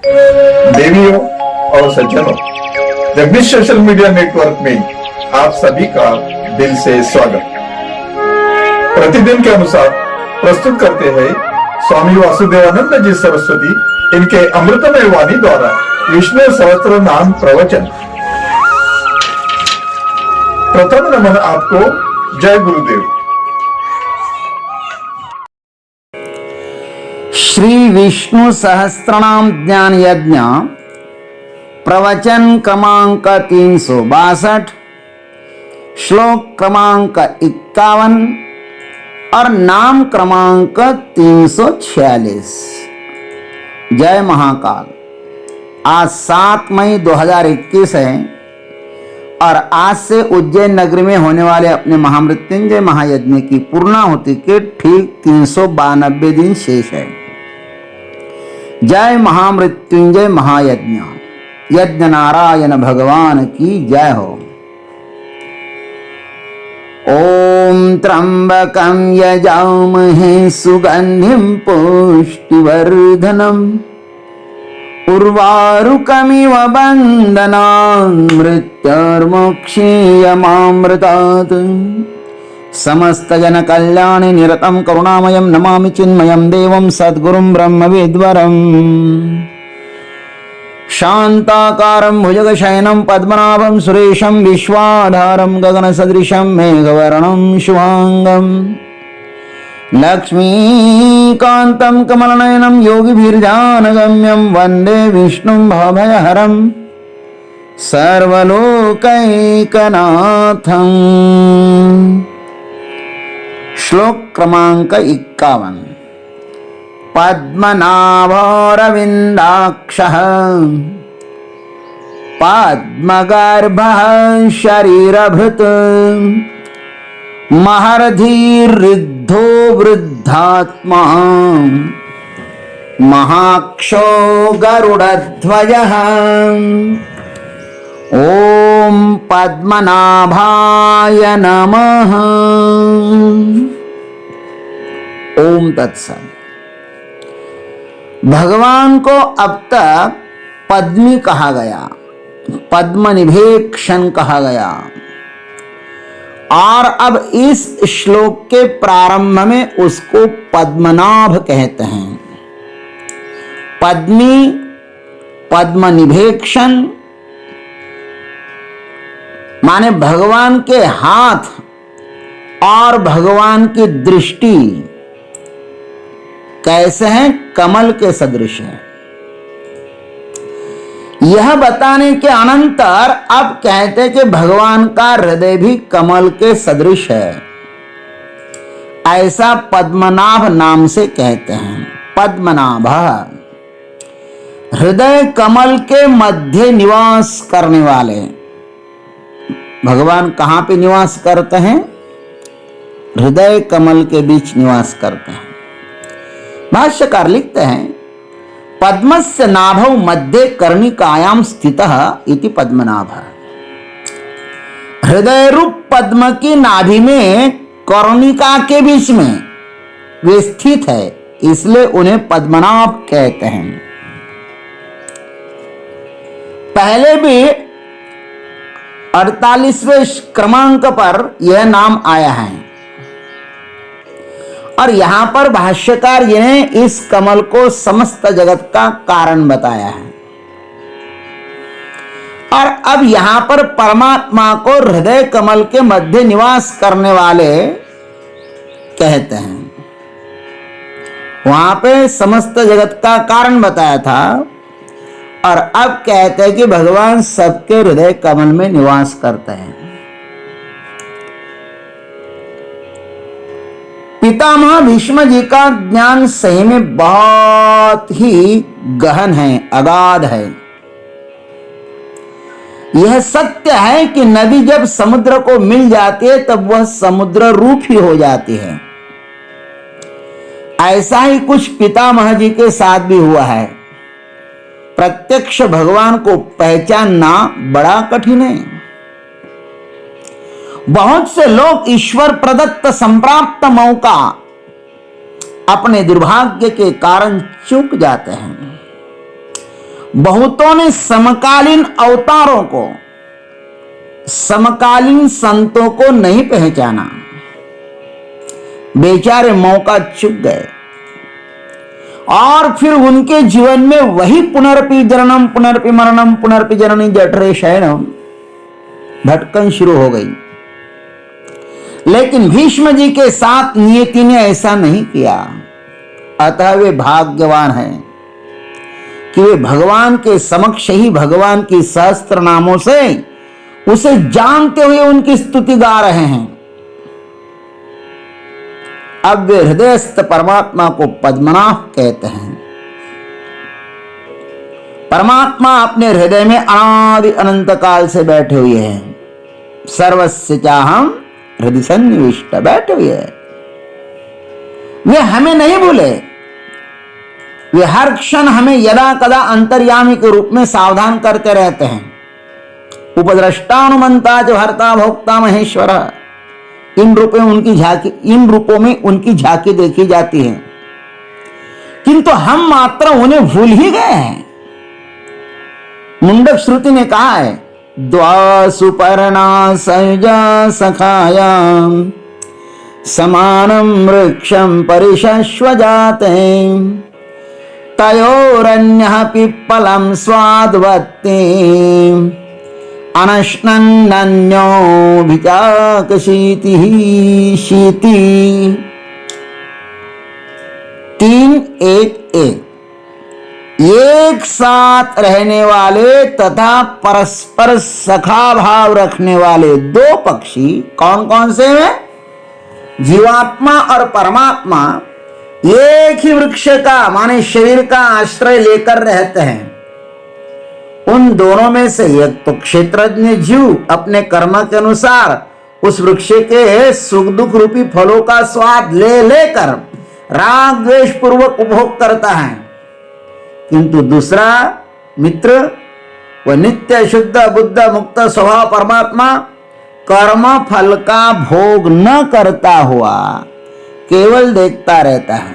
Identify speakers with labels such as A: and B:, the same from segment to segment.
A: देवियों और सज्जनों, जगदीश सोशल मीडिया नेटवर्क में आप सभी का दिल से स्वागत। प्रतिदिन के अनुसार प्रस्तुत करते हैं स्वामी वासुदेवानंद जी सरस्वती इनके अमृतमय वाणी द्वारा विष्णु सहस्त्र नाम प्रवचन। प्रथम नमन आपको। जय गुरुदेव।
B: श्री विष्णु सहस्त्रनाम ज्ञान यज्ञ प्रवचन क्रमांक 362, श्लोक क्रमांक 51 और नाम क्रमांक 346। जय महाकाल। आज 7 मई 2021 है और आज से उज्जैन नगरी में होने वाले अपने महामृत्युंजय महायज्ञ की पूर्णाहुति के ठीक 392 दिन शेष है। जय महामृत्युंजय महायज्ञ। यज्ञ नारायण भगवान की जय हो। ओम त्र्यंबकं यजामहे सुगंधिं पुष्टिवर्धनम् उर्वारुकमिव बन्धनान् मृत्युर्मोक्षीयमामृतात्। समस्त जन कल्याणे निरतं करुणामयं नमामि चिन्मयं देवं सद्गुरुं ब्रह्मविद्वरम्। शान्ताकारं भुजगशयनं पद्मनाभं सुरेशं विश्वाधारं गगनसदृशं मेघवर्णं शुभांगं लक्ष्मीकान्तं कमलनयनं योगिभिर्ध्यानगम्यं वन्दे विष्णुं भवभयहरं सर्वलोकैकनाथम्। श्लोक क्रमांक 51। पद्मनाभोरविन्दाक्षः पद्मगर्भः शरीरभृत् महर्षिर्ऋद्धो वृद्धात्मा महाक्षो गरुडध्वजः। ओम पद्मनाभाय नमः। ओम तत्सत्। भगवान को अब तक पद्मी कहा गया, पद्मनिभेक्षण कहा गया और अब इस श्लोक के प्रारंभ में उसको पद्मनाभ कहते हैं। पद्मी, पद्मनिभेक्षण माने भगवान के हाथ और भगवान की दृष्टि कैसे हैं? कमल के सदृश है। यह बताने के अनंतर अब कहते हैं कि भगवान का हृदय भी कमल के सदृश है। ऐसा पद्मनाभ नाम से कहते हैं। पद्मनाभ हृदय कमल के मध्य निवास करने वाले। भगवान कहां पे निवास करते हैं? हृदय कमल के बीच निवास करते हैं। भाष्यकार लिखते हैं, पद्मस्य नाभौ मध्ये कर्णिकायां स्थितः इति पद्मनाभः। हृदय रूप पद्म की नाभि में कर्णिका के बीच में वे स्थित है, इसलिए उन्हें पद्मनाभ कहते हैं। पहले भी 48वें क्रमांक पर यह नाम आया है और यहां पर भाष्यकार ने इस कमल को समस्त जगत का कारण बताया है और अब यहां पर परमात्मा को हृदय कमल के मध्य निवास करने वाले कहते हैं। वहां पे समस्त जगत का कारण बताया था और अब कहते हैं कि भगवान सबके हृदय कमल में निवास करते हैं। पितामह भीष्म जी का ज्ञान सही में बहुत ही गहन है, अगाध है। यह सत्य है कि नदी जब समुद्र को मिल जाती है तब वह समुद्र रूप ही हो जाती है। ऐसा ही कुछ पितामह जी के साथ भी हुआ है। प्रत्यक्ष भगवान को पहचानना बड़ा कठिन है। बहुत से लोग ईश्वर प्रदत्त संप्राप्त मौका अपने दुर्भाग्य के कारण चूक जाते हैं बहुतों ने समकालीन अवतारों को, समकालीन संतों को नहीं पहचाना, बेचारे मौका चूक गए और फिर उनके जीवन में वही पुनरपि जननम पुनरपि मरणम पुनरपि जननी जठरे शयनम भटकन शुरू हो गई। लेकिन भीष्म जी के साथ नियति ने ऐसा नहीं किया। अतः वे भाग्यवान हैं कि वे भगवान के समक्ष ही भगवान की सहस्त्र नामों से उसे जानते हुए उनकी स्तुति गा रहे हैं। अब वे हृदयस्थ परमात्मा को पद्मनाभ कहते हैं। परमात्मा अपने हृदय में अनादि अनंत काल से बैठे हुए हैं। सर्वस्य चाहम हृदय सन्निविष्ट बैठे हुए हैं। वे हमें नहीं भूले। वे हर क्षण हमें यदा कदा अंतर्यामी के रूप में सावधान करते रहते हैं। उपद्रष्टानुमंता जो हर्ता भोक्ता महेश्वर, इन रूपों में उनकी झांकी देखी जाती है, किंतु हम मात्र उन्हें भूल ही गए हैं। मुंडक श्रुति ने कहा है, द्वा सुपर्णा सयुजा सखायाम समानं वृक्षं परिशश्वजाते तयोरन्यः पिप्पलं स्वाद्वत्ते अनश्नन्नन्यो भिचाकशीतिः शीति। 3-1-1 एक साथ रहने वाले तथा परस्पर सखा भाव रखने वाले दो पक्षी कौन कौन से हैं? जीवात्मा और परमात्मा एक ही वृक्ष का माने शरीर का आश्रय लेकर रहते हैं। उन दोनों में से एक तो क्षेत्रज्ञ जीव अपने कर्म के अनुसार उस वृक्ष के सुख दुख रूपी फलों का स्वाद ले लेकर राग द्वेष पूर्वक उपभोग करता है, किंतु दूसरा मित्र वह नित्य शुद्ध बुद्ध मुक्त स्वभाव परमात्मा कर्म फल का भोग न करता हुआ केवल देखता रहता है।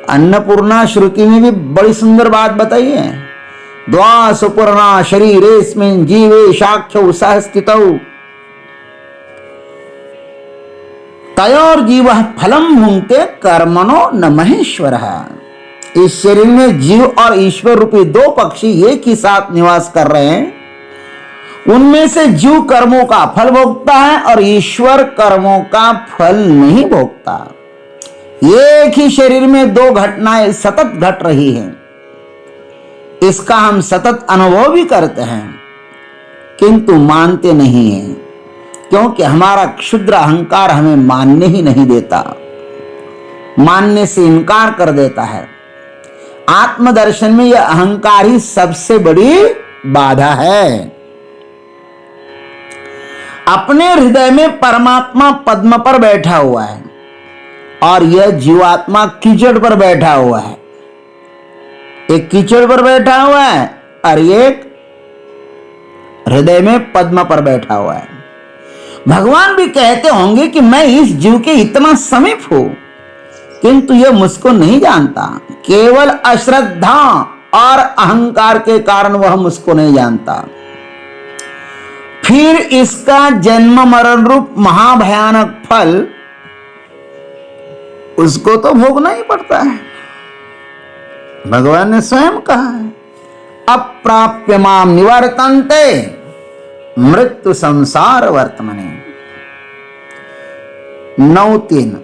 B: अन्नपूर्णा श्रुति में भी बड़ी सुंदर बात बताई है। द्वा सुपूर्णा शरीरेस्मिन् जीवे साख्यौ सह स्थितौ तयोर जीवः फलं भुंक्ते कर्मणो न महेश्वरः। इस शरीर में जीव और ईश्वर रूपी दो पक्षी एक ही साथ निवास कर रहे हैं। उनमें से जीव कर्मों का फल भोगता है और ईश्वर कर्मों का फल नहीं भोगता। एक ही शरीर में दो घटनाएं सतत घट रही हैं। इसका हम सतत अनुभव भी करते हैं, किंतु मानते नहीं हैं, क्योंकि हमारा क्षुद्र अहंकार हमें मानने ही नहीं देता, मानने से इनकार कर देता है। आत्मदर्शन में यह अहंकार ही सबसे बड़ी बाधा है। अपने हृदय में परमात्मा पद्म पर बैठा हुआ है और यह जीवात्मा कीचड़ पर बैठा हुआ है। एक कीचड़ पर बैठा हुआ है और एक हृदय में पद्म पर बैठा हुआ है। भगवान भी कहते होंगे कि मैं इस जीव के इतना समीप हूं, किंतु यह मुझको नहीं जानता। केवल अश्रद्धा और अहंकार के कारण वह मुझको नहीं जानता। फिर इसका जन्म मरण रूप महाभयानक फल उसको तो भोगना ही पड़ता है। भगवान ने स्वयं कहा है, अप्राप्य माम निवर्तन्ते मृत्यु संसार वर्तमने। 9:3।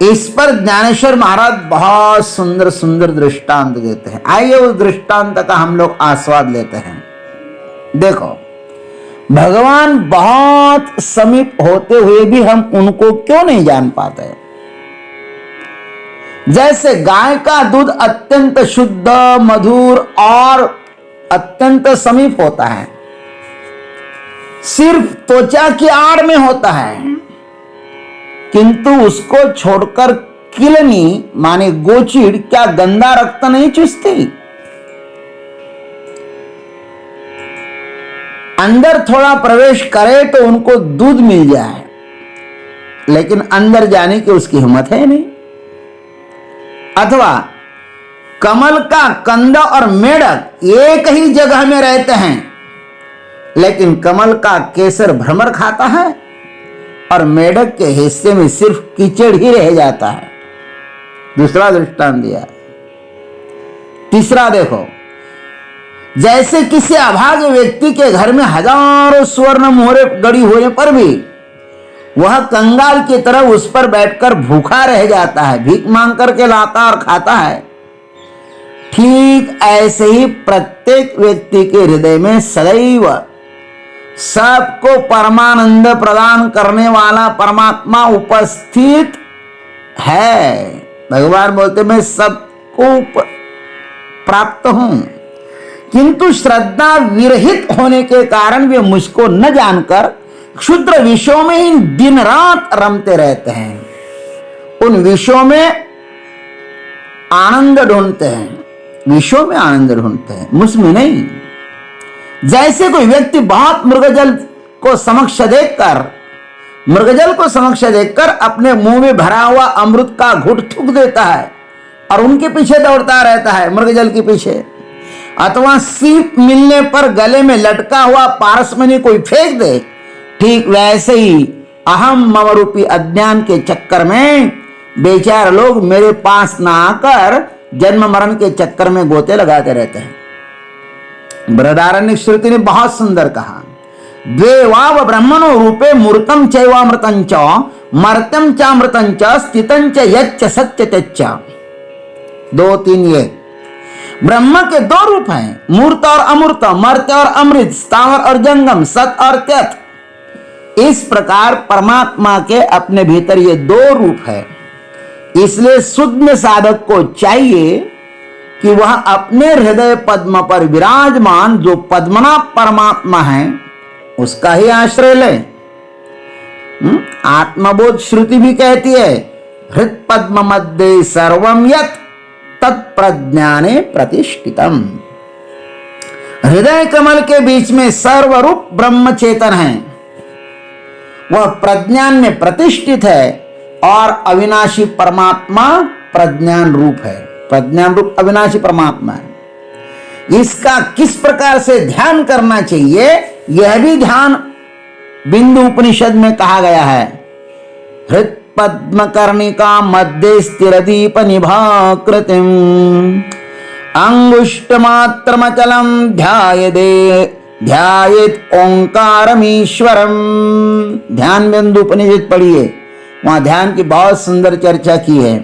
B: इस पर ज्ञानेश्वर महाराज बहुत सुंदर सुंदर दृष्टांत देते हैं। आइए उस दृष्टांत का हम लोग आस्वाद लेते हैं। देखो, भगवान बहुत समीप होते हुए भी हम उनको क्यों नहीं जान पाते? जैसे गाय का दूध अत्यंत शुद्ध मधुर और अत्यंत समीप होता है, सिर्फ त्वचा की आड़ में होता है, किंतु उसको छोड़कर किलनी माने गोचिड़ क्या गंदा रक्त नहीं चूसती? अंदर थोड़ा प्रवेश करे तो उनको दूध मिल जाए, लेकिन अंदर जाने की उसकी हिम्मत है नहीं। अथवा कमल का कंद और मेढक एक ही जगह में रहते हैं, लेकिन कमल का केसर भ्रमर खाता है और मेढक के हिस्से में सिर्फ कीचड़ ही रह जाता है। दूसरा दृष्टांत दिया। तीसरा देखो, जैसे किसी अभागे व्यक्ति के घर में हजारों स्वर्ण मोहरे गड़ी होने पर भी वह कंगाल की तरह उस पर बैठकर भूखा रह जाता है, भीख मांग करके लाता और खाता है। ठीक ऐसे ही प्रत्येक व्यक्ति के हृदय में सदैव सबको परमानंद प्रदान करने वाला परमात्मा उपस्थित है। भगवान बोलते मैं सबको प्राप्त हूं, किंतु श्रद्धा विरहित होने के कारण वे मुझको न जानकर क्षुद्र विषयों में ही दिन रात रमते रहते हैं। उन विषयों में आनंद ढूंढते हैं, विषयों में आनंद ढूंढते हैं, मुझमें नहीं। जैसे कोई व्यक्ति बहुत मृगजल को समक्ष देखकर अपने मुंह में भरा हुआ अमृत का घुट थूक देता है और उनके पीछे दौड़ता रहता है, मृगजल के पीछे। अथवा सीप मिलने पर गले में लटका हुआ पारसमणि कोई फेंक दे, ठीक वैसे ही अहम मम रूपी अज्ञान के चक्कर में बेचारे लोग मेरे पास ना आकर जन्म मरण के चक्कर में गोते लगाते रहते हैं। बृहदारण्यक श्रुति ने बहुत सुंदर कहा, द्वे वाव ब्रह्मणो रूपे मूर्तम चैवामृतं च मर्त्यं चामृतं च स्थितं च यच्च सत्य तच्च। 2 3 ये ब्रह्म के 2 रूप हैं, मूर्त और अमूर्त, मर्त्य और अमृत, स्थावर और जंगम, सत और त्यत। इस प्रकार परमात्मा के अपने भीतर ये 2 रूप है। इसलिए शुद्ध साधक को चाहिए कि वह अपने हृदय पद्म पर विराजमान जो पद्मनाभ परमात्मा है उसका ही आश्रय ले। आत्मबोध श्रुति भी कहती है, हृत पद्म मध्ये सर्वम यत् तत्प्रज्ञाने प्रतिष्ठितम। हृदय कमल के बीच में सर्वरूप ब्रह्म चेतन है, वह प्रज्ञान में प्रतिष्ठित है और अविनाशी परमात्मा प्रज्ञान रूप है। प्रज्ञान रूप अविनाशी परमात्मा है। इसका किस प्रकार से ध्यान करना चाहिए, यह भी ध्यान बिंदु उपनिषद में कहा गया है। हृत पद्म कर्णिका मध्य स्थिर दीप निभाकृतिम अंगुष्ठ मात्रमचलम ध्यायेत ओंकारमीश्वरम। ध्यान बिंदु उपनिषद पढ़िए, वहां ध्यान की बहुत सुंदर चर्चा की है।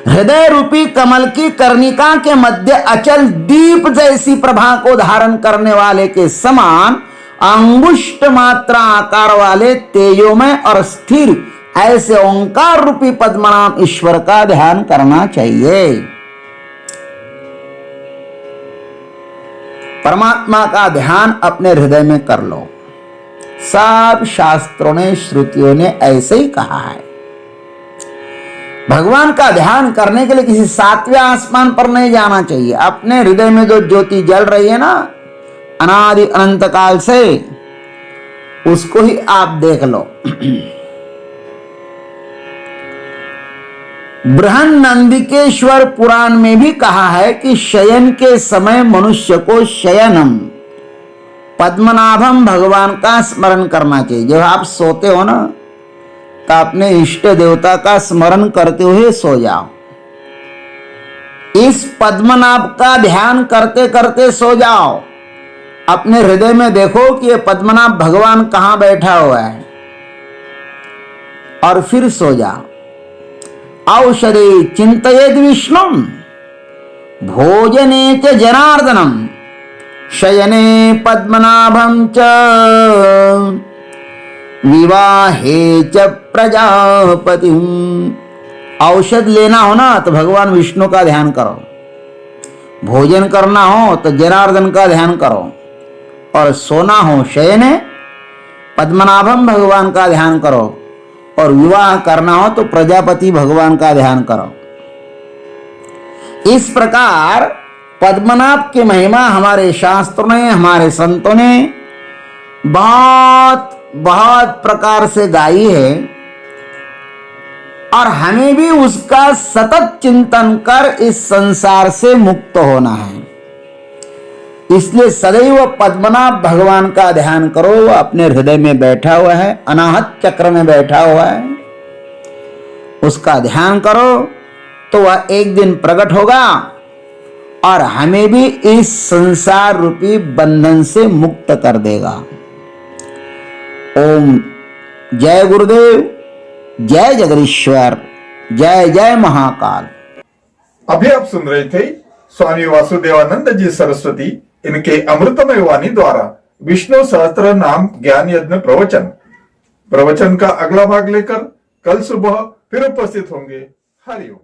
B: हृदय रूपी कमल की कर्णिका के मध्य अचल दीप जैसी प्रभा को धारण करने वाले के समान अंगुष्ठ मात्रा आकार वाले तेजोमय और स्थिर ऐसे ओंकार रूपी पद्मनाभ ईश्वर का ध्यान करना चाहिए। परमात्मा का ध्यान अपने हृदय में कर लो। सब शास्त्रों ने, श्रुतियों ने ऐसे ही कहा है। भगवान का ध्यान करने के लिए किसी 7वें आसमान पर नहीं जाना चाहिए। अपने हृदय में जो ज्योति जल रही है ना अनादि अनंत काल से, उसको ही आप देख लो। बृहन्नंदिकेश्वर पुराण में भी कहा है कि शयन के समय मनुष्य को शयनम पद्मनाभम भगवान का स्मरण करना चाहिए। जब आप सोते हो ना तो अपने इष्ट देवता का स्मरण करते हुए सो जाओ। इस पद्मनाभ का ध्यान करते करते सो जाओ। अपने हृदय में देखो कि ये पद्मनाभ भगवान कहां बैठा हुआ है और फिर सो जाओ। औषधे चिंतयेद विष्णुम भोजने च जनार्दनम शयने पद्मनाभं च विवाहे च प्रजापति। औषध लेना हो ना तो भगवान विष्णु का ध्यान करो, भोजन करना हो तो जनार्दन का ध्यान करो, और सोना हो शयने पद्मनाभम भगवान का ध्यान करो, और विवाह करना हो तो प्रजापति भगवान का ध्यान करो। इस प्रकार पद्मनाभ की महिमा हमारे शास्त्रों ने, हमारे संतों ने बहुत बहुत प्रकार से गाई है। और हमें भी उसका सतत चिंतन कर इस संसार से मुक्त होना है। इसलिए सदैव पद्मनाभ भगवान का ध्यान करो। वह अपने हृदय में बैठा हुआ है, अनाहत चक्र में बैठा हुआ है, उसका ध्यान करो तो वह एक दिन प्रकट होगा और हमें भी इस संसार रूपी बंधन से मुक्त कर देगा। ओम जय गुरुदेव, जय जगदीश्वर, जय जय महाकाल।
A: अभी आप सुन रहे थे स्वामी वासुदेवानंद जी सरस्वती इनके अमृतमय वाणी द्वारा विष्णु सहस्त्र नाम ज्ञान यज्ञ प्रवचन का अगला भाग लेकर कल सुबह फिर उपस्थित होंगे। हरिओम।